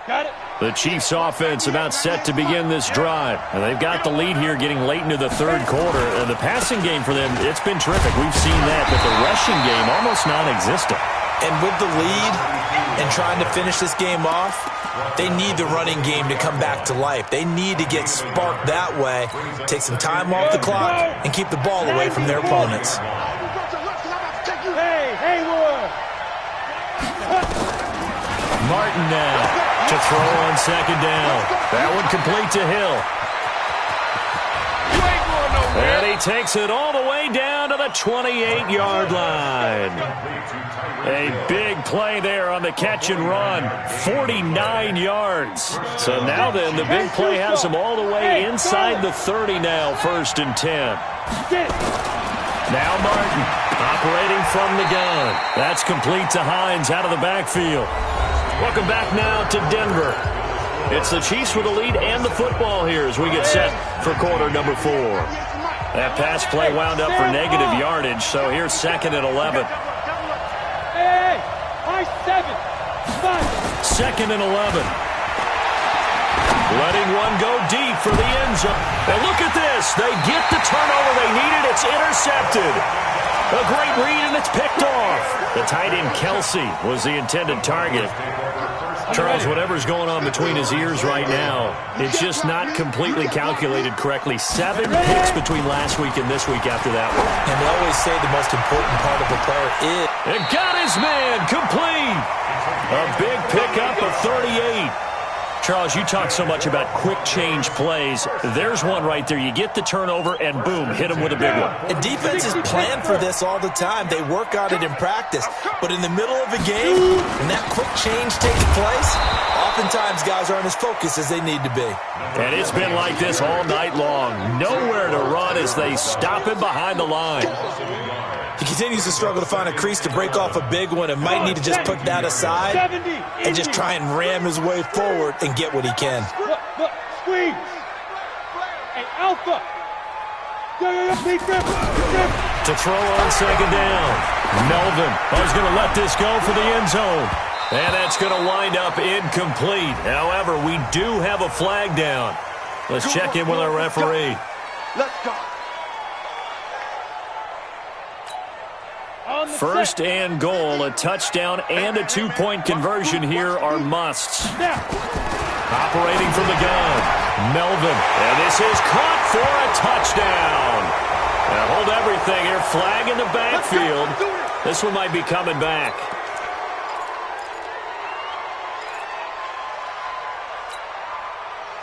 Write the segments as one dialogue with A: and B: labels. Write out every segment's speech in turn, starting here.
A: The Chiefs offense about set to begin this drive. And they've got the lead here getting late into the third quarter. The passing game for them, it's been terrific. We've seen that, but the rushing game almost non-existent.
B: And with the lead and trying to finish this game off, they need the running game to come back to life. They need to get sparked that way, take some time off the clock, and keep the ball away from their opponents.
A: Martin now to throw on second down. That one complete to Hill. And he takes it all the way down to the 28-yard line. A big play there on the catch and run. 49 yards. So now then, the big play has him all the way inside the 30 now, 1st and 10. Now Martin operating from the gun. That's complete to Hines out of the backfield. Welcome back now to Denver. It's the Chiefs with the lead and the football here as we get set for quarter number 4. That pass play wound up for negative yardage, so here's 2nd and 11. 2nd and 11. Letting one go deep for the end zone. And look at this. They get the turnover they needed. It's intercepted. A great read, and it's picked off. The tight end, Kelsey, was the intended target. Charles, whatever's going on between his ears right now, it's just not completely calculated correctly. 7 picks between last week and this week after that one.
B: And they always say the most important part of a player is...
A: And got his man complete. A big pickup of 38. Charles, you talk so much about quick change plays. There's one right there. You get the turnover, and boom, hit him with a big one.
B: And defenses plan for this all the time. They work on it in practice. But in the middle of a game, when that quick change takes place, oftentimes guys aren't as focused as they need to be.
A: And it's been like this all night long. Nowhere to run as they stop him behind the line.
B: He continues to struggle to find a crease to break off a big one and might need to just put that aside and just try and ram his way forward and get what he can.
C: Look, squeeze. Hey, Alpha.
A: To throw on second down. Melvin is going to let this go for the end zone. And that's going to wind up incomplete. However, we do have a flag down. Let's check in with our referee.
C: Let's go.
A: 1st and goal, a touchdown and a 2-point conversion here are musts. Operating from the gun, Melvin. And this is caught for a touchdown. Now hold everything here. Flag in the backfield. This one might be coming back.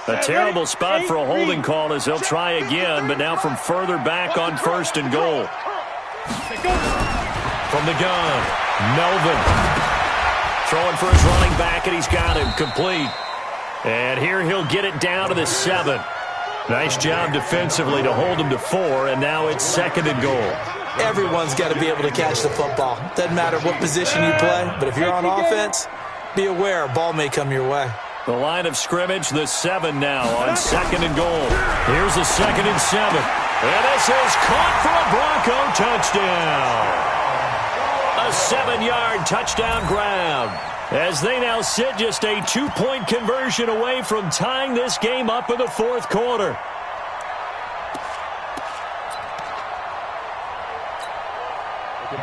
A: A terrible spot for a holding call as they'll try again, but now from further back on 1st and goal. From the gun, Melvin. Throwing for his running back, and he's got him complete. And here he'll get it down to the 7. Nice job defensively to hold him to 4, and now it's 2nd and goal.
B: Everyone's got to be able to catch the football. Doesn't matter what position you play, but if you're on offense, be aware a ball may come your way.
A: The line of scrimmage, the 7 now on 2nd and goal. Here's the 2nd and 7. And this is caught for a Bronco touchdown. A 7-yard touchdown grab. As they now sit just a 2-point conversion away from tying this game up in the 4th quarter.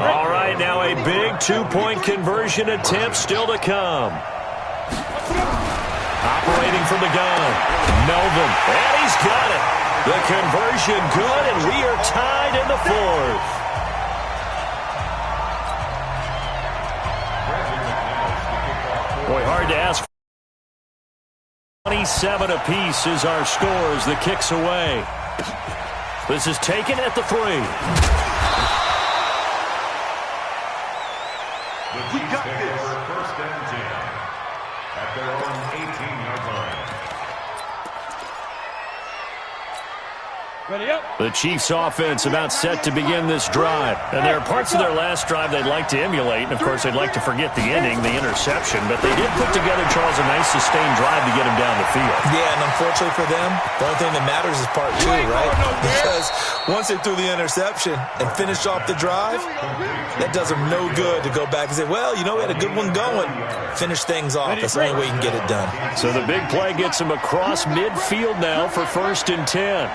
A: All right, now a big 2-point conversion attempt still to come. Operating from the gun, Melvin, and he's got it. The conversion good, and we are tied in the 4th. Boy, hard to ask. 27 apiece is our score as the kick's away. This is taken at the 3.
D: We got this. 1st and 10 at their own 18-yard line.
A: The Chiefs offense about set to begin this drive. And there are parts of their last drive they'd like to emulate. And, of course, they'd like to forget the ending, the interception. But they did put together, Charles, a nice sustained drive to get him down the field.
B: Yeah, and unfortunately for them, the only thing that matters is part two, right? Because once they threw the interception and finished off the drive, that does them no good to go back and say, well, you know, we had a good one going. Finish things off. That's the only way you can get it done.
A: So the big play gets him across midfield now for 1st and 10.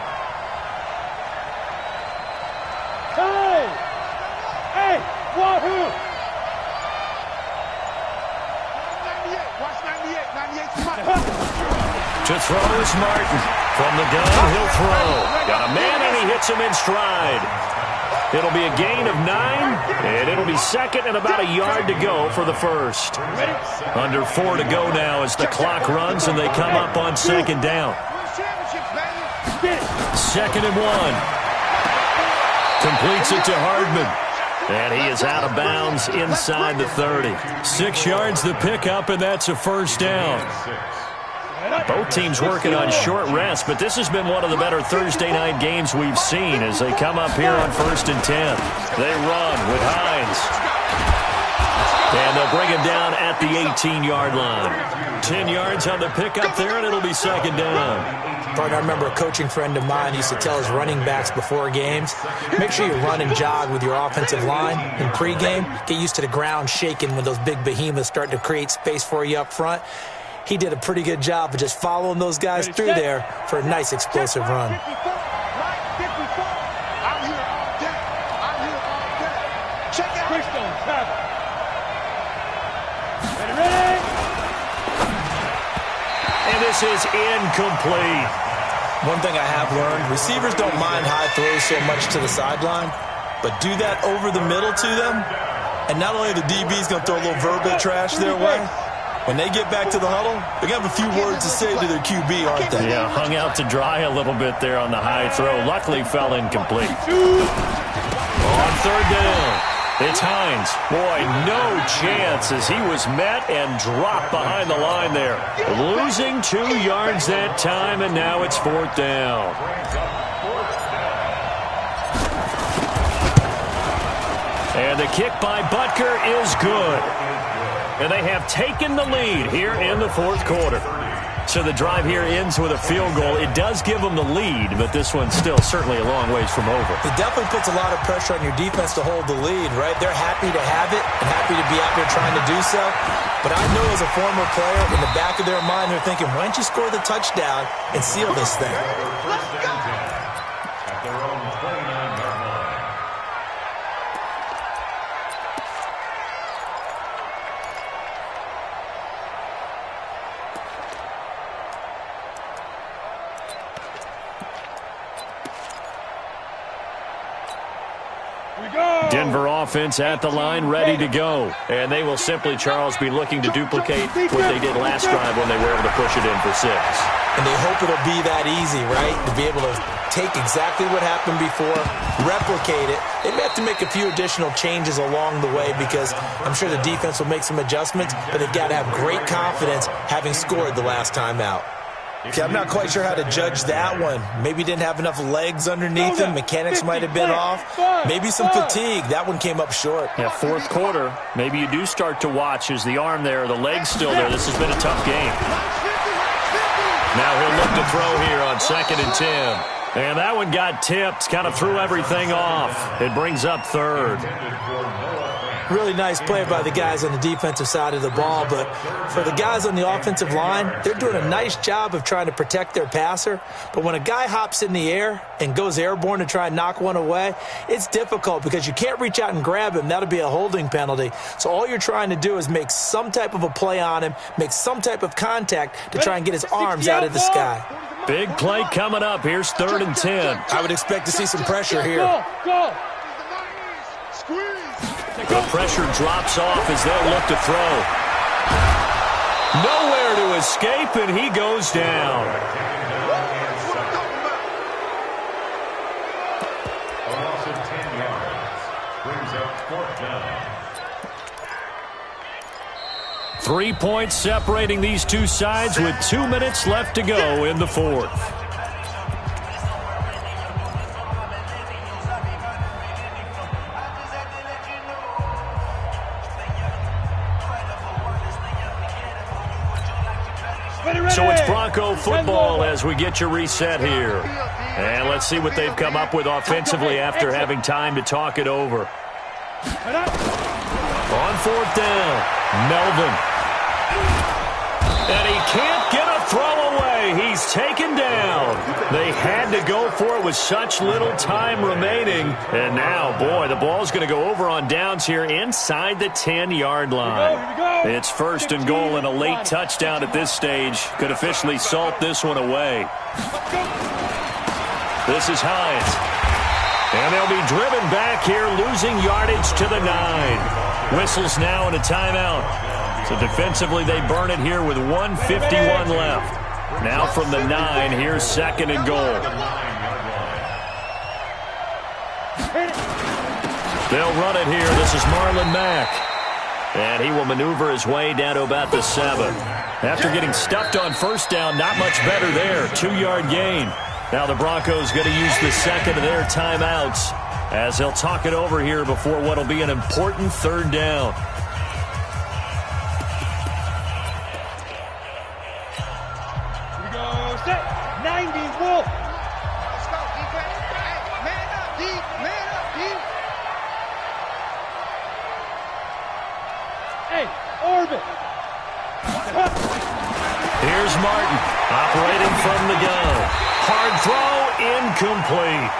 C: Hey, Wahoo!
A: To throw is Martin. From the gun, he'll throw. Got a man, and he hits him in stride. It'll be a gain of 9, and it'll be 2nd and about a yard to go for the first. Under 4 to go now as the clock runs, and they come up on 2nd down. 2nd and 1. Completes it to Hardman. And he is out of bounds inside the 30. 6 yards the pickup, and that's a 1st down. Both teams working on short rest, but this has been one of the better Thursday night games we've seen as they come up here on 1st and 10. They run with Hines. And they'll bring him down at the 18-yard line. 10 yards on the pickup there, and it'll be 2nd down.
B: Partner, I remember a coaching friend of mine used to tell his running backs before games, make sure you run and jog with your offensive line in pregame. Get used to the ground shaking when those big behemoths start to create space for you up front. He did a pretty good job of just following those guys through there for a nice explosive run.
A: And this is incomplete.
B: One thing I have learned, receivers don't mind high throws so much to the sideline, but do that over the middle to them, and not only the DB's going to throw a little verbal trash their way, when they get back to the huddle, they're going to have a few words to say to their QB, aren't they?
A: Yeah, hung out to dry a little bit there on the high throw. Luckily fell incomplete. On 3rd down. It's Hines. Boy, no chance as he was met and dropped behind the line there. Losing 2 yards that time, and now it's 4th down. And the kick by Butker is good. And they have taken the lead here in the 4th quarter. So the drive here ends with a field goal. It does give them the lead, but this one's still certainly a long ways from over.
B: It definitely puts a lot of pressure on your defense to hold the lead, right? They're happy to have it and happy to be out there trying to do so. But I know as a former player, in the back of their mind, they're thinking, why don't you score the touchdown and seal this thing?
D: Let's go! At their own 29-yard line.
A: Denver offense at the line, ready to go. And they will simply, Charles, be looking to duplicate what they did last drive when they were able to push it in for 6.
B: And they hope it'll be that easy, right? To be able to take exactly what happened before, replicate it. They may have to make a few additional changes along the way because I'm sure the defense will make some adjustments, but they've got to have great confidence having scored the last time out. Okay, I'm not quite sure how to judge that one. Maybe didn't have enough legs underneath him. Mechanics might have been off. Maybe some fatigue. That one came up short.
A: Yeah, 4th quarter. Maybe you do start to watch as the arm there, the leg's still there. This has been a tough game. Now he'll look to throw here on 2nd and 10. And that one got tipped, kind of threw everything off. It brings up 3rd.
B: Really nice play by the guys on the defensive side of the ball, but for the guys on the offensive line, they're doing a nice job of trying to protect their passer. But when a guy hops in the air and goes airborne to try and knock one away, it's difficult because you can't reach out and grab him. That'll be a holding penalty. So all you're trying to do is make some type of a play on him, make some type of contact to try and get his arms out of the sky.
A: Big play coming up. Here's 3rd and 10.
B: I would expect to see some pressure here.
C: Go.
A: The pressure drops off as they'll look to throw. Nowhere to escape, and he goes down.
D: A loss of 10 yards brings up 4th down.
A: 3 points separating these two sides with 2 minutes left to go in the 4th. So it's Bronco football as we get you reset here. And let's see what they've come up with offensively after having time to talk it over. On fourth down, Melvin. And he can't get a throw away. He's taken down. They had to go for it with such little time remaining. And now, boy, the ball's going to go over on downs here inside the 10-yard line. It's first and goal, and a late touchdown at this stage could officially salt this one away. This is Hines. And they'll be driven back here, losing yardage to the 9. Whistles now and a timeout. So defensively, they burn it here with 1:51 left. Now from the 9, here's second and goal. They'll run it here. This is Marlon Mack. And he will maneuver his way down to about the 7. After getting stuffed on first down, not much better there. 2-yard gain. Now the Broncos going to use the second of their timeouts as they'll talk it over here before what will be an important third down.
C: Here we go, set, 90, Wolf.
E: Let's go, defense. Man up, D. Man up, D.
C: Hey, orbit.
A: Here's Martin operating from the gun. Hard throw, incomplete.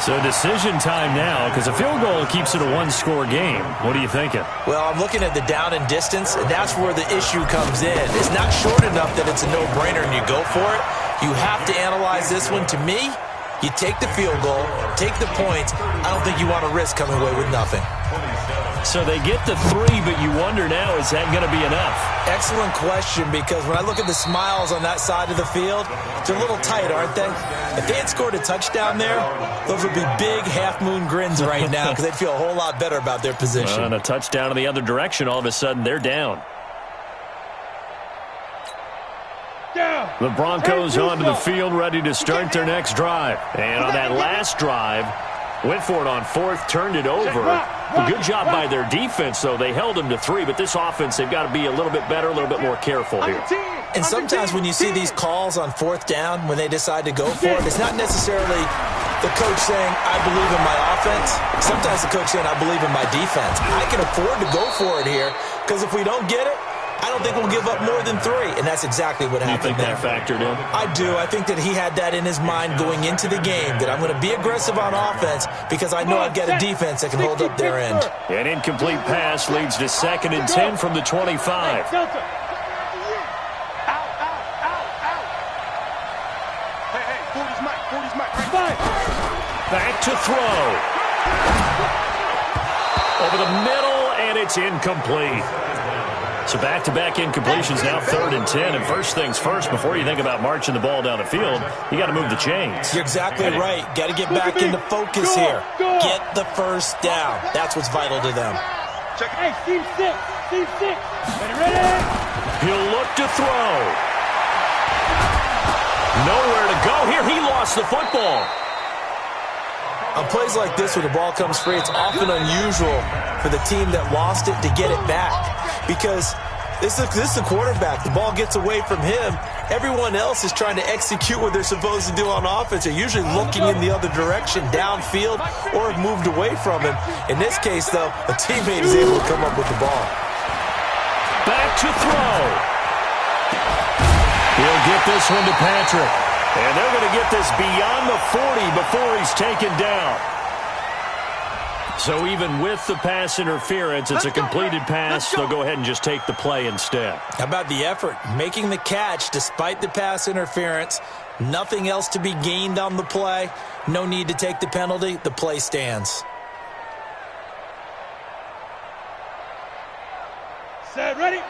A: So decision time now because a field goal keeps it a one-score game. What are you thinking?
B: Well, I'm looking at the down and distance, and that's where the issue comes in. It's not short enough that it's a no-brainer and you go for it. You have to analyze this one. To me, you take the field goal, take the points. I don't think you want to risk coming away with nothing.
A: So they get the 3, but you wonder now, is that going to be enough?
B: Excellent question, because when I look at the smiles on that side of the field, they're a little tight, aren't they? If they had scored a touchdown there, those would be big half-moon grins right now because they'd feel a whole lot better about their position.
A: And a touchdown in the other direction, all of a sudden they're down. The Broncos onto the field, ready to start their next drive. And on that last drive, went for it on fourth, turned it over. A good job by their defense, though. They held them to 3, but this offense, they've got to be a little bit better, a little bit more careful here.
B: And sometimes when you see these calls on fourth down, when they decide to go for it, it's not necessarily the coach saying, I believe in my offense. Sometimes the coach saying, I believe in my defense. I can afford to go for it here, because if we don't get it, I don't think we'll give up more than 3, and that's exactly what happened there.
A: You think that factored in?
B: I do. I think that he had that in his mind going into the game, that I'm going to be aggressive on offense because I know I've got a defense that can hold up their end.
A: An incomplete pass leads to 2nd and 10 from the 25. Back to throw. Over the middle, and it's incomplete. So back-to-back incompletions, now 3rd and 10. And first things first, before you think about marching the ball down the field, you got to move the chains.
B: You're exactly right. Got to get back into focus here. Get the first down. That's what's vital to them.
C: Hey, team 6. Ready?
A: He'll look to throw. Nowhere to go here. He lost the football.
B: On plays like this, when the ball comes free, it's often unusual for the team that lost it to get it back. Because this is the quarterback. The ball gets away from him. Everyone else is trying to execute what they're supposed to do on offense. They're usually looking in the other direction, downfield, or have moved away from him. In this case, though, a teammate is able to come up with the ball.
A: Back to throw. He'll get this one to Patrick. And they're going to get this beyond the 40 before he's taken down. So even with the pass interference, it's a completed pass. They'll go ahead and just take the play instead.
B: How about the effort? Making the catch despite the pass interference. Nothing else to be gained on the play. No need to take the penalty. The play stands.
C: Set, ready?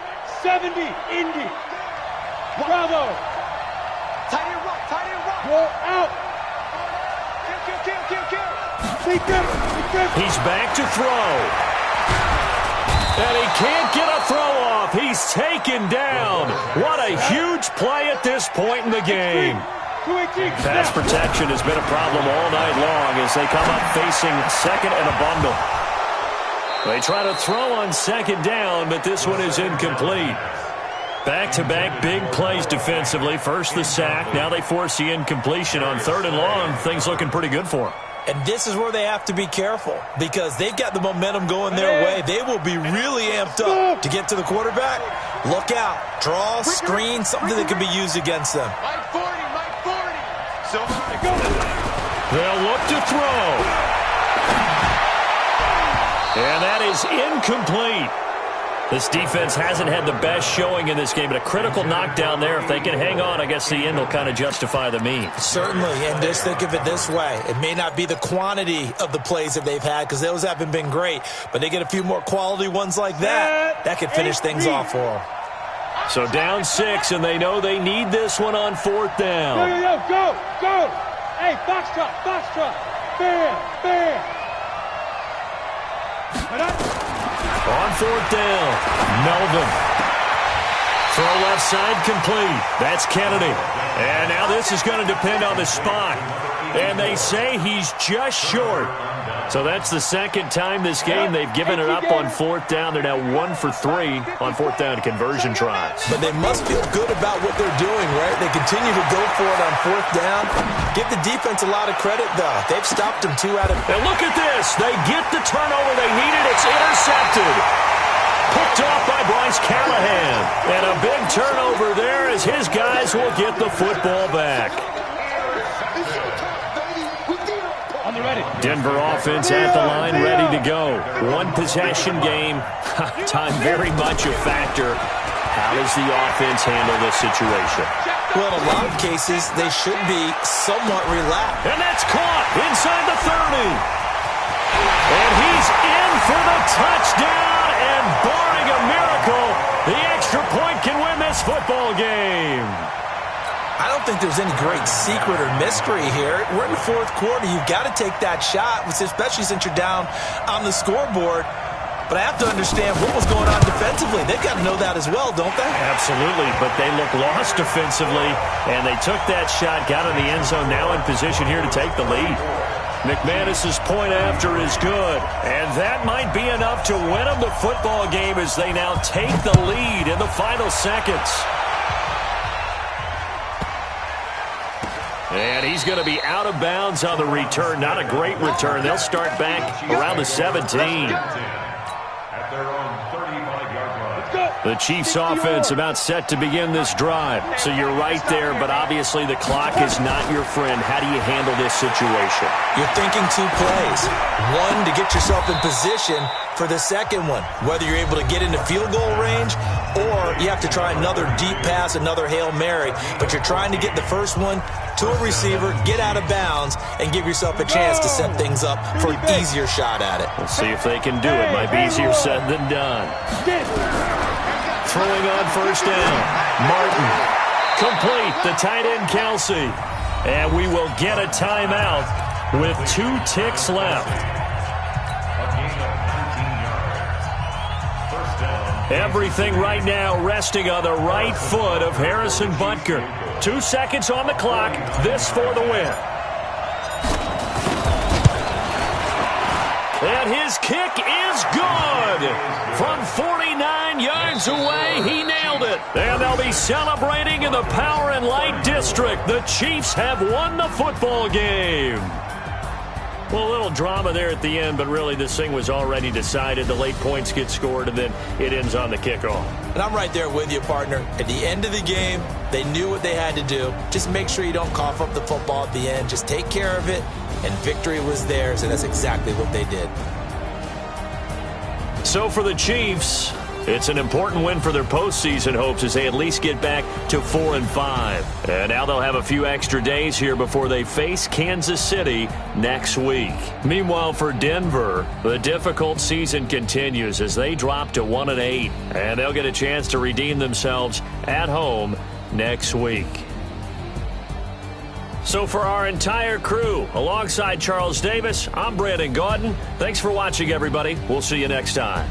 C: 70, Indy. Bravo.
E: Tight end rock.
C: Roll out.
E: Kill.
A: He's back to throw. And he can't get a throw off. He's taken down. What a huge play at this point in the game. Pass protection has been a problem all night long as they come up facing second and a bundle. They try to throw on second down, but this one is incomplete. Back-to-back big plays defensively. First the sack. Now they force the incompletion on 3rd and long. Things looking pretty good for them.
B: And this is where they have to be careful because they've got the momentum going their way. They will be really amped up to get to the quarterback. Look out. Draw, screen, something that can be used against them.
E: Mike 40, Mike 40. So go.
A: They'll look to throw. And that is incomplete. This defense hasn't had the best showing in this game, but a critical knockdown there. If they can hang on, I guess the end will kind of justify the means.
B: Certainly, and just think of it this way. It may not be the quantity of the plays that they've had because those haven't been great, but they get a few more quality ones like that. That could finish things off for them.
A: So down 6, and they know they need this one on 4th down.
C: Go. Hey, box truck. Fair.
A: On 4th down, Melvin. Throw left side complete. That's Kennedy. And now this is going to depend on the spot. And they say he's just short. So that's the second time this game they've given it up on 4th down. They're now 1 for 3 on 4th down conversion tries.
B: But they must feel good about what they're doing, right? They continue to go for it on 4th down. Give the defense a lot of credit, though. They've stopped them 2 out of...
A: And look at this. They get the turnover they needed. It's intercepted. Picked off by Bryce Callahan. And a big turnover there as his guys will get the football back. Denver offense at the line, ready to go. 1 possession game. Time very much a factor. How does the offense handle this situation?
B: Well, in a lot of cases, they should be somewhat relaxed.
A: And that's caught inside the 30. And he's in for the touchdown. And barring a miracle, the extra point can win this football game.
B: I don't think there's any great secret or mystery here. We're in the 4th quarter. You've got to take that shot, especially since you're down on the scoreboard. But I have to understand what was going on defensively. They've got to know that as well, don't they?
A: Absolutely, but they look lost defensively, and they took that shot, got in the end zone, now in position here to take the lead. McManus's point after is good, and that might be enough to win them the football game as they now take the lead in the final seconds. And he's going to be out of bounds on the return. Not a great return. They'll start back around the 17.
D: At their own 35-yard line.
A: The Chiefs offense about set to begin this drive. So you're right there, but obviously the clock is not your friend. How do you handle this situation?
B: You're thinking 2 plays. 1, to get yourself in position for the second one, whether you're able to get into field goal range or you have to try another deep pass, another Hail Mary. But you're trying to get the first one to a receiver, get out of bounds, and give yourself a chance to set things up for an easier shot at it.
A: We'll see if they can do it. Might be easier said than done. Throwing on 1st down. Martin. Complete. The tight end, Kelsey. And we will get a timeout with 2 ticks left. Everything right now resting on the right foot of Harrison Butker. 2 seconds on the clock. This for the win. And his kick is good. From 49 yards away, he nailed it. And they'll be celebrating in the Power and Light District. The Chiefs have won the football game. Well, a little drama there at the end, but really this thing was already decided. The late points get scored, and then it ends on the kickoff.
B: And I'm right there with you, partner. At the end of the game, they knew what they had to do. Just make sure you don't cough up the football at the end. Just take care of it, and victory was theirs, and that's exactly what they did.
A: So for the Chiefs, it's an important win for their postseason hopes as they at least get back to 4-5. And now they'll have a few extra days here before they face Kansas City next week. Meanwhile, for Denver, the difficult season continues as they drop to 1-8. And they'll get a chance to redeem themselves at home next week. So for our entire crew, alongside Charles Davis, I'm Brandon Gaudin. Thanks for watching, everybody. We'll see you next time.